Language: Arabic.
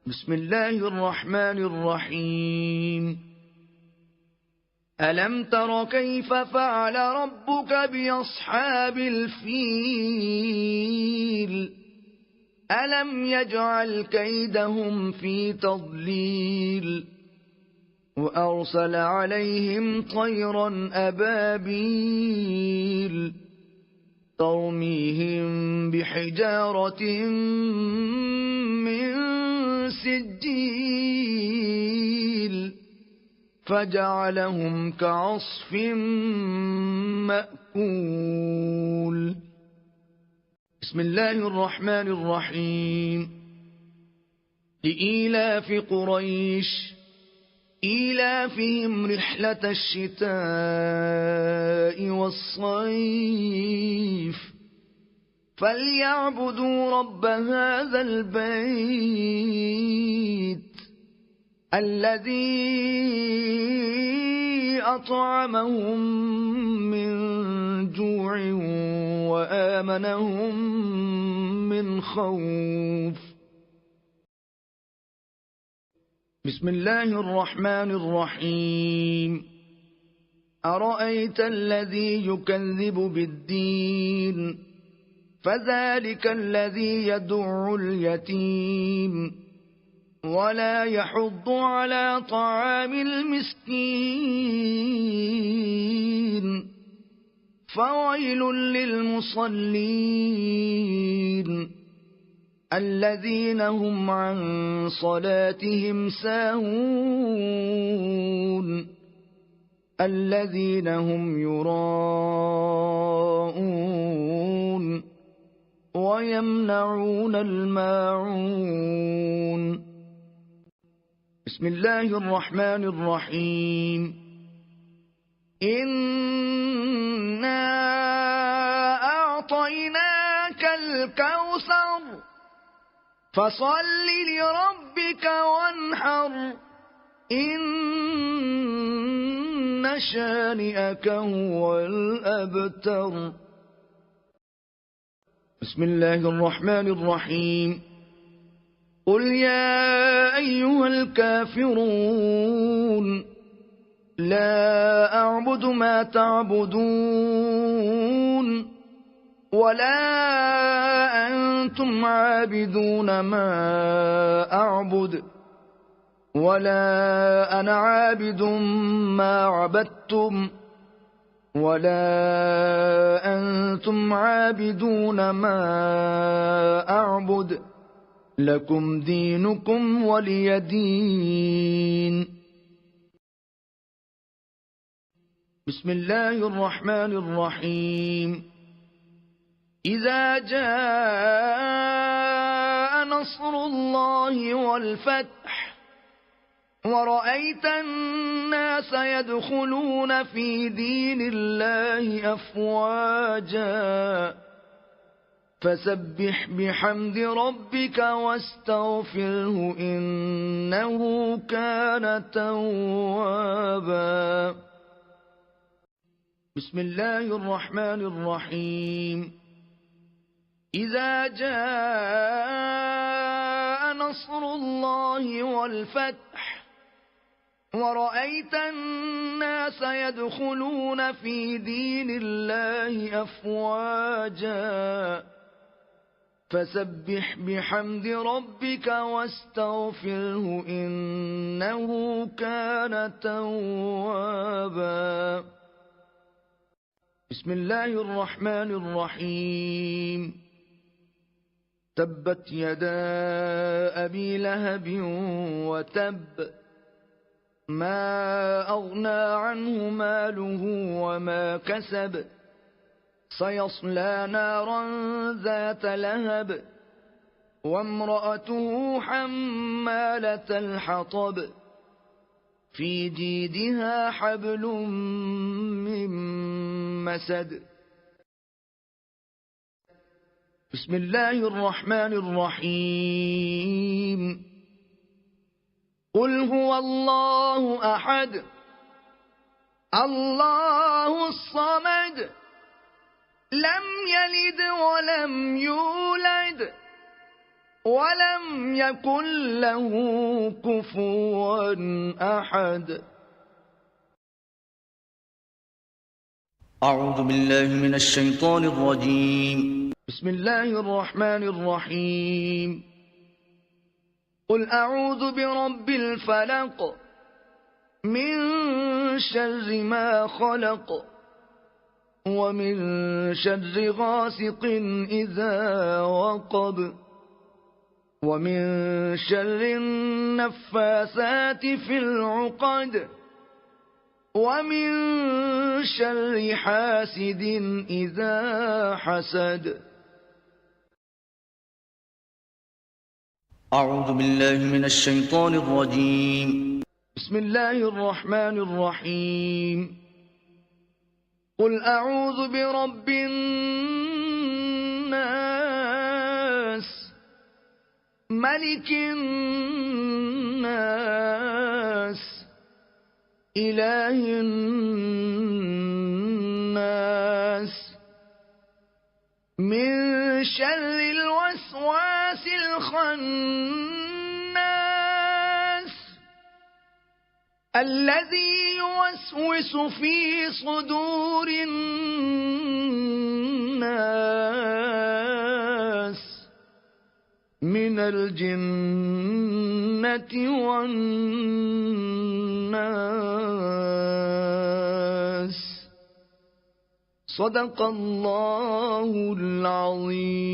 بسم الله الرحمن الرحيم. ألم تر كيف فعل ربك بأصحاب الفيل ألم يجعل كيدهم في تضليل وأرسل عليهم طيرا أبابيل ترميهم بحجارة من سجيل فجعلهم كعصف مأكول. بسم الله الرحمن الرحيم. لإيلاف قريش إيلافهم رحلة الشتاء والصيف فليعبدوا رب هذا البيت الذي أطعمهم من جوع وآمنهم من خوف. بسم الله الرحمن الرحيم. أرأيت الذي يكذب بالدين فذلك الذي يدع اليتيم ولا يحض على طعام المسكين فويل للمصلين الذين هم عن صلاتهم ساهون الذين هم يراءون ويمنعون الماعون. بسم الله الرحمن الرحيم. إنا أعطيناك الكوثر فصل لربك وانحر إن شانئك هو الأبتر. بسم الله الرحمن الرحيم. قل يا أيها الكافرون لا أعبد ما تعبدون ولا أنتم عابدون ما أعبد ولا أنا عابد ما عبدتم ولا أنتم عابدون ما أعبد لكم دينكم ولي دين. بسم الله الرحمن الرحيم. إذا جاء نصر الله والفتح ورأيت الناس يدخلون في دين الله أفواجا فسبح بحمد ربك واستغفره إنه كان توابا. بسم الله الرحمن الرحيم. إذا جاء نصر الله والفتح ورأيت الناس يدخلون في دين الله أفواجا فسبح بحمد ربك واستغفره إنه كان توابا. بسم الله الرحمن الرحيم. تبت يدا أبي لهب وتب ما أغنى عنه ماله وما كسب سيصلى نارا ذات لهب وامرأته حمالة الحطب في جيدها حبل من مسد. بسم الله الرحمن الرحيم. قل هو الله أحد الله الصمد لم يلد ولم يولد ولم يكن له كفوا أحد. أعوذ بالله من الشيطان الرجيم. بسم الله الرحمن الرحيم. قل أعوذ برب الفلق من شر ما خلق ومن شر غاسق إذا وقب ومن شر النفاثات في العقد ومن شر حاسد إذا حسد. أعوذ بالله من الشيطان الرجيم. بسم الله الرحمن الرحيم. قل أعوذ برب الناس ملك الناس إله الناس من شر الوسواس الخناس الذي يوسوس في صدور الناس من الجنة والناس. صدق الله العظيم.